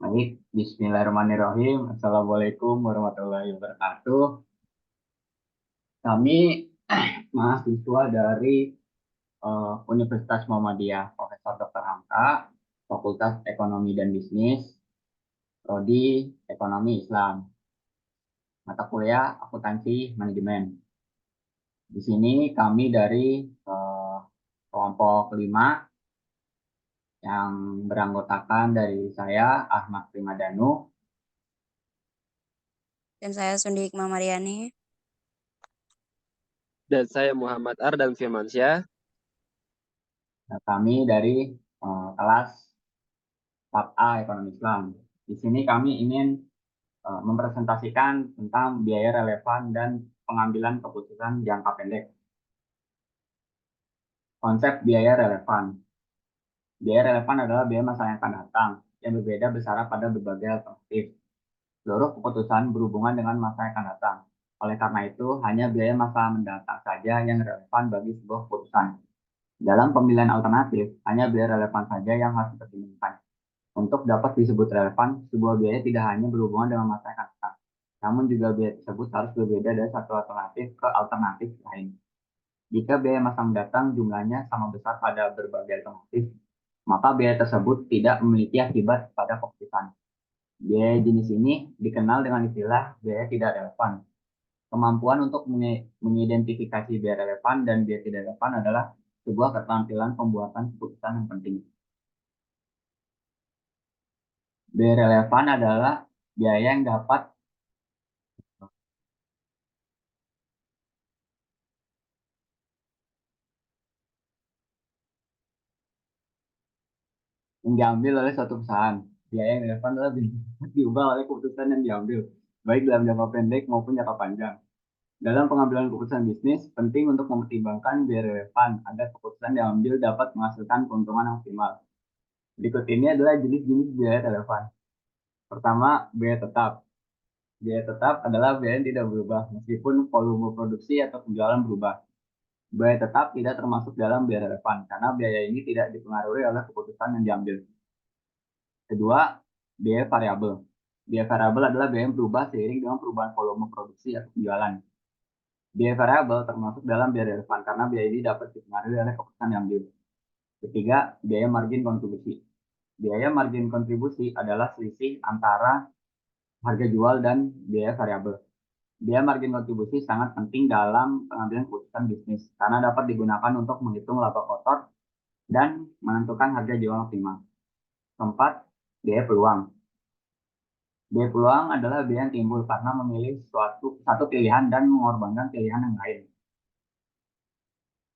Baik, Bismillahirrahmanirrahim. Assalamualaikum warahmatullahi wabarakatuh. Kami mahasiswa dari Universitas Muhammadiyah Profesor Dr. Hamka, Fakultas Ekonomi dan Bisnis, Prodi Ekonomi Islam, mata kuliah Akuntansi Manajemen. Di sini kami dari eh, kelompok 5 yang beranggotakan dari saya Ahmad Primadanu. Dan saya Sundi Hikmah Mariani. Dan saya Muhammad Ardan Firmansyah. Kami dari kelas Staf A Ekonomi Islam. Di sini kami ingin mempresentasikan tentang biaya relevan dan pengambilan keputusan jangka pendek. Konsep biaya relevan. Biaya relevan adalah biaya masa yang akan datang, yang berbeda besar pada berbagai alternatif. Seluruh keputusan berhubungan dengan masa yang akan datang. Oleh karena itu, hanya biaya masa mendatang saja yang relevan bagi sebuah keputusan. Dalam pemilihan alternatif, hanya biaya relevan saja yang harus dipertimbangkan. Untuk dapat disebut relevan, sebuah biaya tidak hanya berhubungan dengan masa yang akan datang, namun juga biaya tersebut harus berbeda dari satu alternatif ke alternatif lain. Jika biaya masa mendatang jumlahnya sama besar pada berbagai alternatif, maka biaya tersebut tidak memiliki akibat pada keputusan. Biaya jenis ini dikenal dengan istilah biaya tidak relevan. Kemampuan untuk mengidentifikasi biaya relevan dan biaya tidak relevan adalah sebuah keterampilan pembuatan keputusan yang penting. Biaya relevan adalah biaya yang dapat diambil oleh suatu perusahaan. Biaya yang relevan adalah diubah oleh keputusan yang diambil, baik dalam jangka pendek maupun jangka panjang. Dalam pengambilan keputusan bisnis, penting untuk mempertimbangkan biaya relevan agar keputusan yang diambil dapat menghasilkan keuntungan yang optimal. Berikut ini adalah jenis-jenis biaya relevan. Pertama, biaya tetap. Biaya tetap adalah biaya yang tidak berubah meskipun volume produksi atau penjualan berubah. Biaya tetap tidak termasuk dalam biaya relevan karena biaya ini tidak dipengaruhi oleh keputusan yang diambil. Kedua, biaya variabel. Biaya variabel adalah biaya yang berubah seiring dengan perubahan volume produksi atau penjualan. Biaya variabel termasuk dalam biaya relevan karena biaya ini dapat dipengaruhi oleh keputusan yang diambil. Ketiga, biaya margin kontribusi. Biaya margin kontribusi adalah selisih antara harga jual dan biaya variabel. Biaya margin kontribusi sangat penting dalam pengambilan keputusan bisnis karena dapat digunakan untuk menghitung laba kotor dan menentukan harga jual optimal. Keempat, biaya peluang. Biaya peluang adalah biaya yang timbul karena memilih satu pilihan dan mengorbankan pilihan yang lain.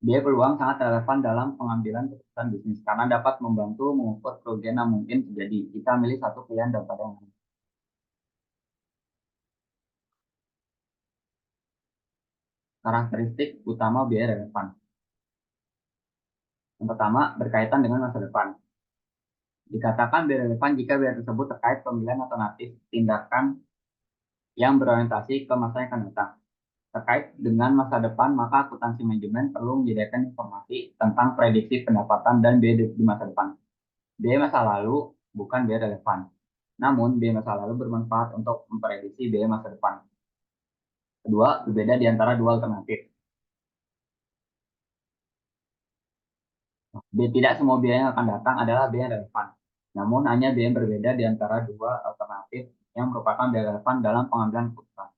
Biaya peluang sangat relevan dalam pengambilan keputusan bisnis karena dapat membantu mengukur kerugian yang mungkin terjadi jika memilih satu pilihan daripada yang lain. Karakteristik utama biaya relevan. Yang pertama, berkaitan dengan masa depan. Dikatakan biaya relevan jika biaya tersebut terkait pemilihan alternatif tindakan yang berorientasi ke masa yang akan datang. Terkait dengan masa depan, maka akuntansi manajemen perlu menyediakan informasi tentang prediksi pendapatan dan biaya di masa depan. Biaya masa lalu bukan biaya relevan. Namun, biaya masa lalu bermanfaat untuk memprediksi biaya masa depan. Kedua, berbeda di antara dua alternatif. Tidak semua biaya yang akan datang adalah biaya relevan. Namun, hanya biaya yang berbeda di antara dua alternatif yang merupakan biaya relevan dalam pengambilan keputusan.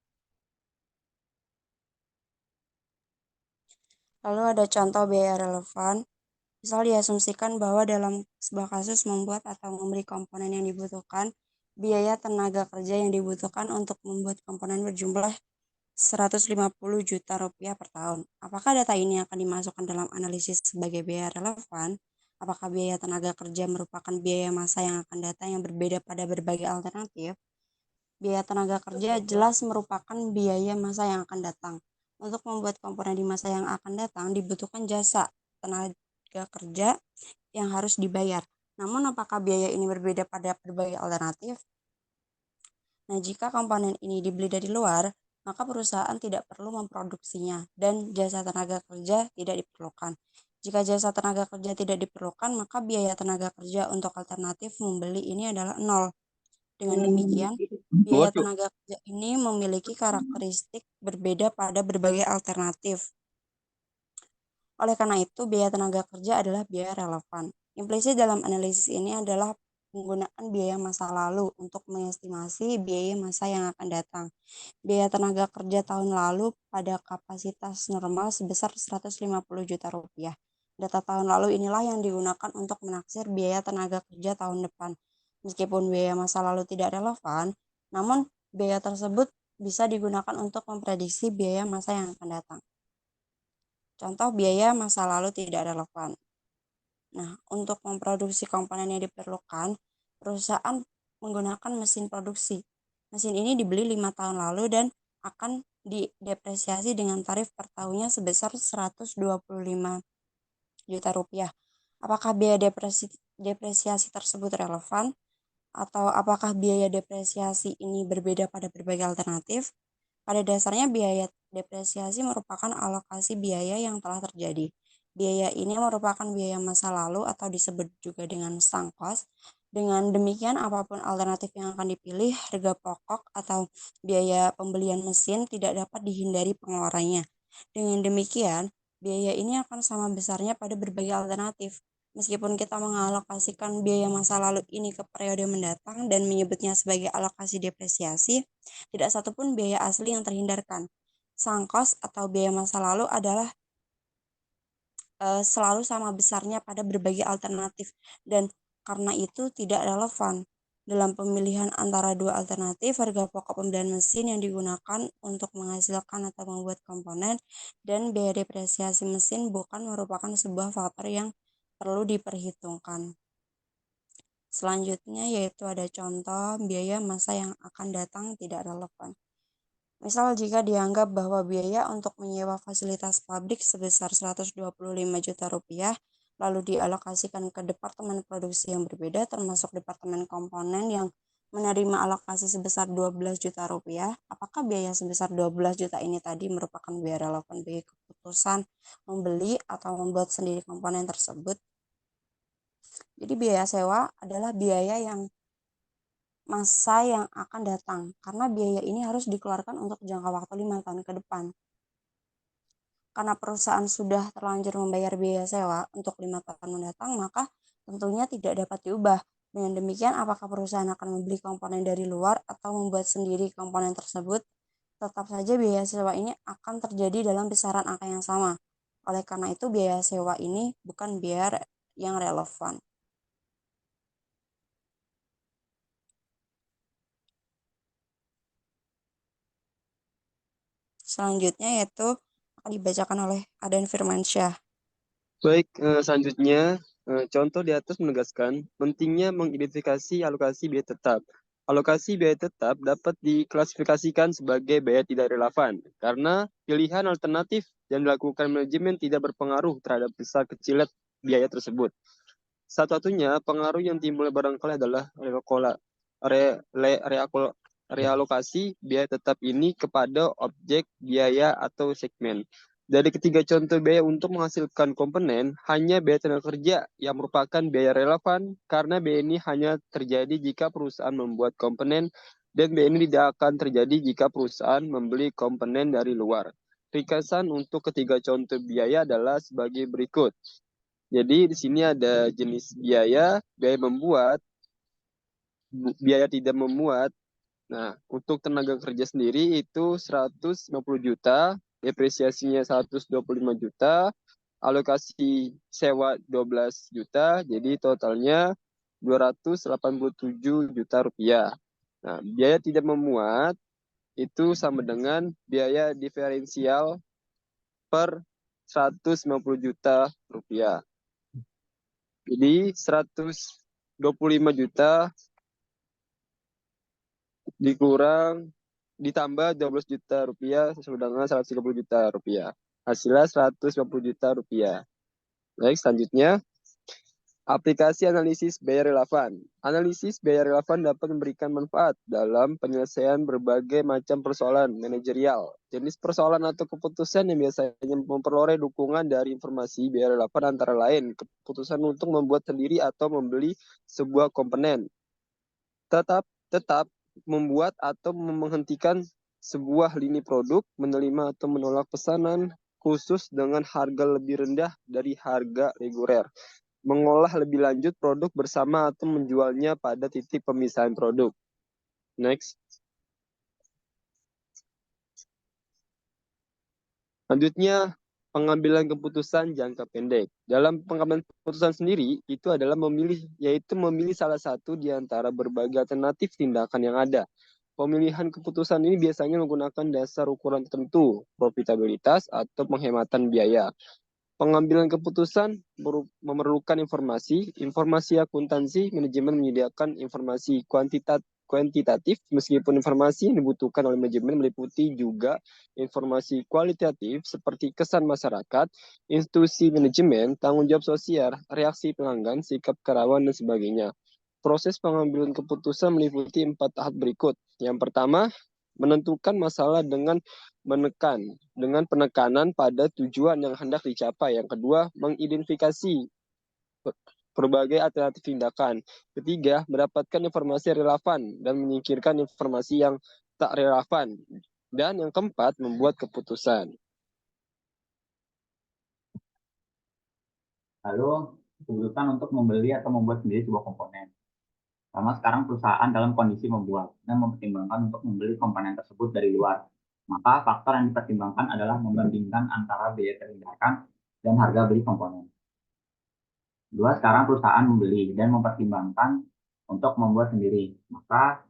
Lalu ada contoh biaya relevan. Misal diasumsikan bahwa dalam sebuah kasus membuat atau memberi komponen yang dibutuhkan, biaya tenaga kerja yang dibutuhkan untuk membuat komponen berjumlah 150 juta rupiah per tahun. Apakah data ini akan dimasukkan dalam analisis sebagai biaya relevan? Apakah biaya tenaga kerja merupakan biaya masa yang akan datang yang berbeda pada berbagai alternatif? Biaya tenaga kerja jelas merupakan biaya masa yang akan datang. Untuk membuat komponen di masa yang akan datang dibutuhkan jasa tenaga kerja yang harus dibayar. Namun apakah biaya ini berbeda pada berbagai alternatif? Nah, jika komponen ini dibeli dari luar, maka perusahaan tidak perlu memproduksinya dan jasa tenaga kerja tidak diperlukan. Jika jasa tenaga kerja tidak diperlukan, maka biaya tenaga kerja untuk alternatif membeli ini adalah nol. Dengan demikian, biaya tenaga kerja ini memiliki karakteristik berbeda pada berbagai alternatif. Oleh karena itu, biaya tenaga kerja adalah biaya relevan. Implisit dalam analisis ini adalah penggunaan biaya masa lalu untuk mengestimasi biaya masa yang akan datang. Biaya tenaga kerja tahun lalu pada kapasitas normal sebesar 150 juta rupiah. Data tahun lalu inilah yang digunakan untuk menaksir biaya tenaga kerja tahun depan. Meskipun biaya masa lalu tidak relevan, namun biaya tersebut bisa digunakan untuk memprediksi biaya masa yang akan datang. Contoh biaya masa lalu tidak relevan. Nah, untuk memproduksi komponen yang diperlukan, perusahaan menggunakan mesin produksi. Mesin ini dibeli 5 tahun lalu dan akan didepresiasi dengan tarif per tahunnya sebesar 125 juta rupiah. Apakah biaya depresiasi tersebut relevan? Atau apakah biaya depresiasi ini berbeda pada berbagai alternatif? Pada dasarnya biaya depresiasi merupakan alokasi biaya yang telah terjadi. Biaya ini merupakan biaya masa lalu atau disebut juga dengan sunk cost. Dengan demikian, apapun alternatif yang akan dipilih, harga pokok atau biaya pembelian mesin tidak dapat dihindari pengeluarannya. Dengan demikian, biaya ini akan sama besarnya pada berbagai alternatif. Meskipun kita mengalokasikan biaya masa lalu ini ke periode mendatang dan menyebutnya sebagai alokasi depresiasi, tidak satupun biaya asli yang terhindarkan. Sunk cost atau biaya masa lalu adalah selalu sama besarnya pada berbagai alternatif dan karena itu tidak relevan. Dalam pemilihan antara dua alternatif, harga pokok pembelian mesin yang digunakan untuk menghasilkan atau membuat komponen dan biaya depresiasi mesin bukan merupakan sebuah faktor yang perlu diperhitungkan. Selanjutnya yaitu ada contoh biaya masa yang akan datang tidak relevan. Misal jika dianggap bahwa biaya untuk menyewa fasilitas pabrik sebesar 125 juta rupiah, lalu dialokasikan ke departemen produksi yang berbeda termasuk departemen komponen yang menerima alokasi sebesar 12 juta rupiah, apakah biaya sebesar 12 juta ini tadi merupakan biaya relevan bagi keputusan membeli atau membuat sendiri komponen tersebut? Jadi biaya sewa adalah biaya yang masa yang akan datang, karena biaya ini harus dikeluarkan untuk jangka waktu 5 tahun ke depan. Karena perusahaan sudah terlanjur membayar biaya sewa untuk 5 tahun mendatang, maka tentunya tidak dapat diubah. Dengan demikian, apakah perusahaan akan membeli komponen dari luar atau membuat sendiri komponen tersebut, tetap saja biaya sewa ini akan terjadi dalam besaran angka yang sama. Oleh karena itu, biaya sewa ini bukan biaya yang relevan. Selanjutnya yaitu akan dibacakan oleh Adan Firmansyah. Baik, selanjutnya contoh di atas menegaskan pentingnya mengidentifikasi alokasi biaya tetap. Alokasi biaya tetap dapat diklasifikasikan sebagai biaya tidak relevan karena pilihan alternatif yang dilakukan manajemen tidak berpengaruh terhadap besar kecilnya biaya tersebut. Satu-satunya pengaruh yang timbul barangkali adalah realokasi biaya tetap ini kepada objek, biaya, atau segmen. Dari ketiga contoh biaya untuk menghasilkan komponen, hanya biaya tenaga kerja yang merupakan biaya relevan karena biaya ini hanya terjadi jika perusahaan membuat komponen dan biaya ini tidak akan terjadi jika perusahaan membeli komponen dari luar. Ringkasan untuk ketiga contoh biaya adalah sebagai berikut. Jadi di sini ada jenis biaya, biaya membuat, biaya tidak memuat. Nah, untuk tenaga kerja sendiri itu 150 juta, depresiasinya 125 juta, alokasi sewa 12 juta, jadi totalnya 287 juta rupiah. Nah, biaya tidak memuat itu sama dengan biaya diferensial per 150 juta rupiah. Jadi 125 juta ditambah 12 juta rupiah sesuai dengan 130 juta rupiah. Hasilnya 150 juta rupiah. Baik, selanjutnya aplikasi analisis biaya relevan. Analisis biaya relevan dapat memberikan manfaat dalam penyelesaian berbagai macam persoalan manajerial. Jenis persoalan atau keputusan yang biasanya memperoleh dukungan dari informasi biaya relevan antara lain keputusan untuk membuat sendiri atau membeli sebuah komponen. tetap membuat atau menghentikan sebuah lini produk, menerima atau menolak pesanan khusus dengan harga lebih rendah dari harga reguler, mengolah lebih lanjut produk bersama atau menjualnya pada titik pemisahan produk. Next. Selanjutnya, pengambilan keputusan jangka pendek. Dalam pengambilan keputusan sendiri, itu adalah yaitu memilih salah satu di antara berbagai alternatif tindakan yang ada. Pemilihan keputusan ini biasanya menggunakan dasar ukuran tertentu, profitabilitas atau penghematan biaya. Pengambilan keputusan memerlukan informasi akuntansi, manajemen menyediakan informasi kuantitatif, meskipun informasi yang dibutuhkan oleh manajemen meliputi juga informasi kualitatif seperti kesan masyarakat, institusi manajemen, tanggung jawab sosial, reaksi pelanggan, sikap karyawan, dan sebagainya. Proses pengambilan keputusan meliputi 4 tahap berikut. Yang pertama, menentukan masalah dengan penekanan pada tujuan yang hendak dicapai. Yang kedua, mengidentifikasi berbagai alternatif tindakan. Ketiga, mendapatkan informasi relevan dan menyingkirkan informasi yang tak relevan. Dan yang keempat, membuat keputusan. Lalu keputusan untuk membeli atau membuat sendiri sebuah komponen. Karena sekarang perusahaan dalam kondisi membuat dan mempertimbangkan untuk membeli komponen tersebut dari luar. Maka faktor yang dipertimbangkan adalah membandingkan antara biaya tindakan dan harga beli komponen. Kedua, sekarang perusahaan membeli dan mempertimbangkan untuk membuat sendiri. Maka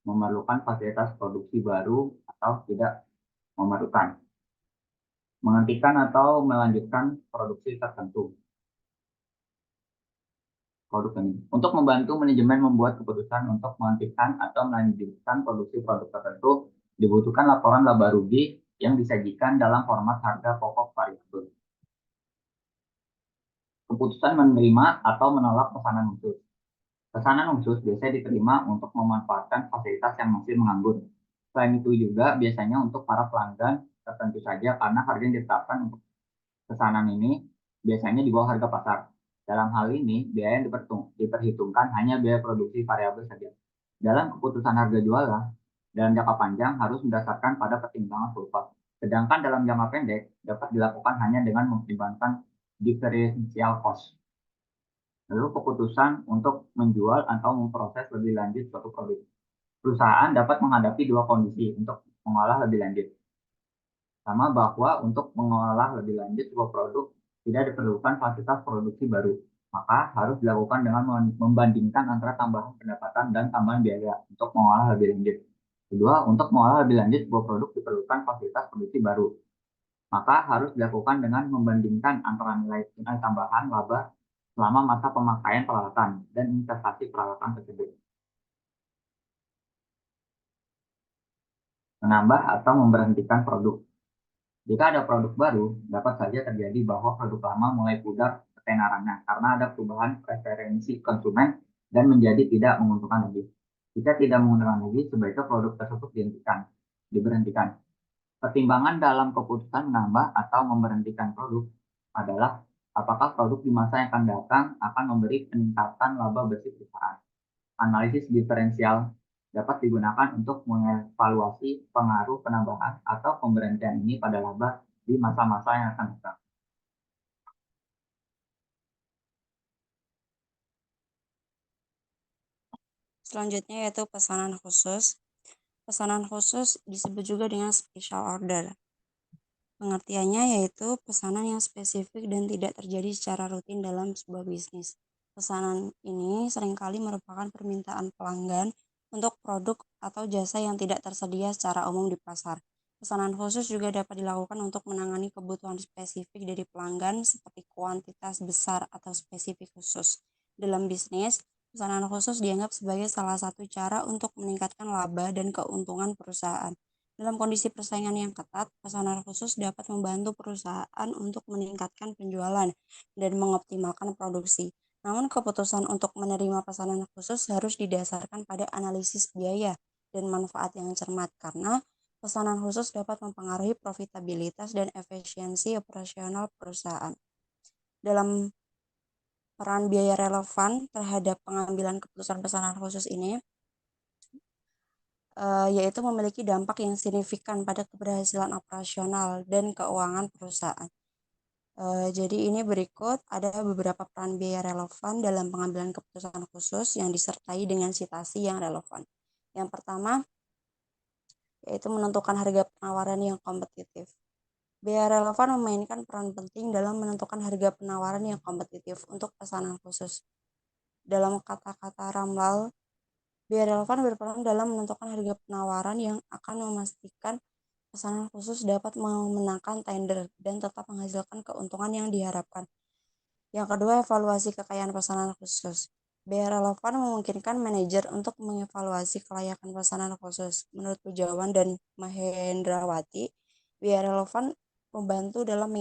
memerlukan fasilitas produksi baru atau tidak memerlukan. Menghentikan atau melanjutkan produksi tertentu. Produk ini. Untuk membantu manajemen membuat keputusan untuk menghentikan atau melanjutkan produksi produk tertentu, dibutuhkan laporan laba rugi yang disajikan dalam format harga pokok variabel. Keputusan menerima atau menolak pesanan khusus. Pesanan khusus biasanya diterima untuk memanfaatkan fasilitas yang masih menganggur. Selain itu juga biasanya untuk para pelanggan tertentu saja karena harga yang ditetapkan untuk pesanan ini biasanya di bawah harga pasar. Dalam hal ini, biaya yang diperhitungkan hanya biaya produksi variabel saja. Dalam keputusan harga jualan, dalam jangka panjang harus berdasarkan pada pertimbangan sulfat. Sedangkan dalam jangka pendek dapat dilakukan hanya dengan mempertimbangkan differential cost. Lalu keputusan untuk menjual atau memproses lebih lanjut suatu produk. Perusahaan dapat menghadapi dua kondisi untuk mengolah lebih lanjut. Sama bahwa untuk mengolah lebih lanjut sebuah produk tidak diperlukan fasilitas produksi baru, maka harus dilakukan dengan membandingkan antara tambahan pendapatan dan tambahan biaya untuk mengolah lebih lanjut. Kedua, untuk mengolah lebih lanjut sebuah produk diperlukan fasilitas produksi baru, maka harus dilakukan dengan membandingkan antara nilai tambahan laba selama masa pemakaian peralatan dan investasi peralatan tersebut. Menambah atau memberhentikan produk. Jika ada produk baru, dapat saja terjadi bahwa produk lama mulai pudar ketenarannya karena ada perubahan preferensi konsumen dan menjadi tidak menguntungkan lagi. Jika tidak menguntungkan lagi, sebaiknya produk tersebut diberhentikan. Pertimbangan dalam keputusan menambah atau memberhentikan produk adalah apakah produk di masa yang akan datang akan memberi peningkatan laba bersih perusahaan. Analisis diferensial dapat digunakan untuk mengevaluasi pengaruh penambahan atau pemberhentian ini pada laba di masa-masa yang akan datang. Selanjutnya yaitu pesanan khusus. Pesanan khusus disebut juga dengan special order. Pengertiannya yaitu pesanan yang spesifik dan tidak terjadi secara rutin dalam sebuah bisnis. Pesanan ini seringkali merupakan permintaan pelanggan untuk produk atau jasa yang tidak tersedia secara umum di pasar. Pesanan khusus juga dapat dilakukan untuk menangani kebutuhan spesifik dari pelanggan seperti kuantitas besar atau spesifik khusus. Dalam bisnis, pesanan khusus dianggap sebagai salah satu cara untuk meningkatkan laba dan keuntungan perusahaan. Dalam kondisi persaingan yang ketat, pesanan khusus dapat membantu perusahaan untuk meningkatkan penjualan dan mengoptimalkan produksi. Namun keputusan untuk menerima pesanan khusus harus didasarkan pada analisis biaya dan manfaat yang cermat karena pesanan khusus dapat mempengaruhi profitabilitas dan efisiensi operasional perusahaan. Dalam peran biaya relevan terhadap pengambilan keputusan pesanan khusus ini, yaitu memiliki dampak yang signifikan pada keberhasilan operasional dan keuangan perusahaan. Jadi ini berikut ada beberapa peran biaya relevan dalam pengambilan keputusan khusus yang disertai dengan citasi yang relevan. Yang pertama, yaitu menentukan harga penawaran yang kompetitif. Biaya relevan memainkan peran penting dalam menentukan harga penawaran yang kompetitif untuk pesanan khusus. Dalam kata-kata Ramlal, biaya relevan berperan dalam menentukan harga penawaran yang akan memastikan pesanan khusus dapat memenangkan tender dan tetap menghasilkan keuntungan yang diharapkan. Yang kedua, evaluasi kekayaan pesanan khusus. Biaya relevan memungkinkan manajer untuk mengevaluasi kelayakan pesanan khusus. Menurut Pujawan dan Mahendrawati, biaya relevan membantu dalam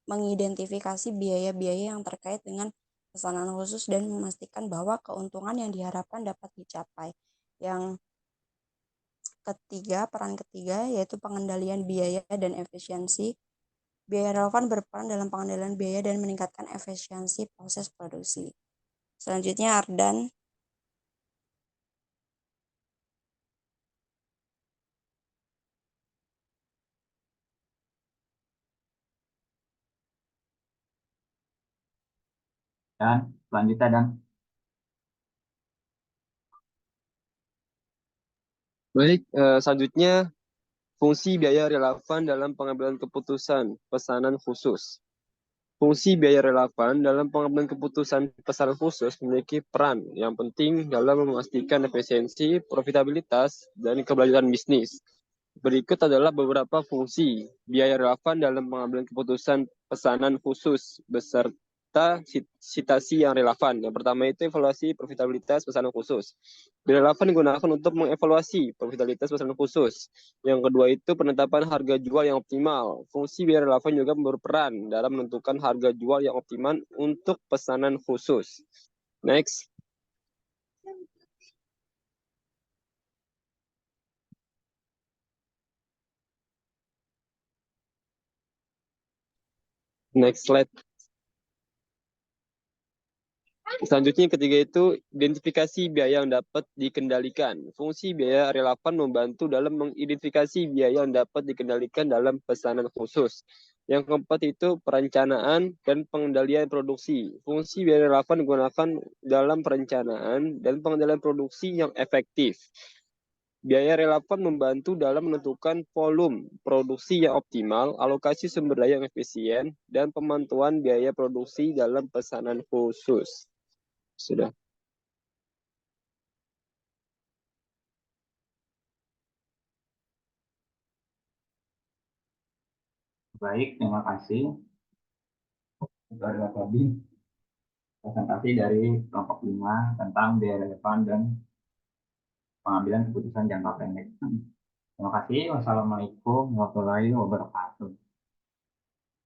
mengidentifikasi biaya-biaya yang terkait dengan pesanan khusus dan memastikan bahwa keuntungan yang diharapkan dapat dicapai. Yang ketiga, peran ketiga yaitu pengendalian biaya dan efisiensi. Biaya relevan berperan dalam pengendalian biaya dan meningkatkan efisiensi proses produksi. Selanjutnya Ardan. Dan selanjutnya Dan. Baik, selanjutnya fungsi biaya relevan dalam pengambilan keputusan pesanan khusus. Fungsi biaya relevan dalam pengambilan keputusan pesanan khusus memiliki peran yang penting dalam memastikan efisiensi, profitabilitas, dan keberlanjutan bisnis. Berikut adalah beberapa fungsi biaya relevan dalam pengambilan keputusan pesanan khusus beserta citasi yang relevan. Yang pertama itu evaluasi profitabilitas pesanan khusus. Biaya relevan digunakan untuk mengevaluasi profitabilitas pesanan khusus. Yang kedua itu penetapan harga jual yang optimal. Fungsi biaya relevan juga berperan dalam menentukan harga jual yang optimal untuk pesanan khusus. Next. Next slide. Selanjutnya ketiga itu identifikasi biaya yang dapat dikendalikan. Fungsi biaya relevan membantu dalam mengidentifikasi biaya yang dapat dikendalikan dalam pesanan khusus. Yang keempat itu perencanaan dan pengendalian produksi. Fungsi biaya relevan digunakan dalam perencanaan dan pengendalian produksi yang efektif. Biaya relevan membantu dalam menentukan volume produksi yang optimal, alokasi sumber daya yang efisien, dan pemantauan biaya produksi dalam pesanan khusus. Sudah. Baik, terima kasih. Itu adalah tadi presentasi dari kelompok 5 tentang biaya relevan dan pengambilan keputusan jangka pendek. Terima kasih. Wassalamualaikum warahmatullahi wabarakatuh.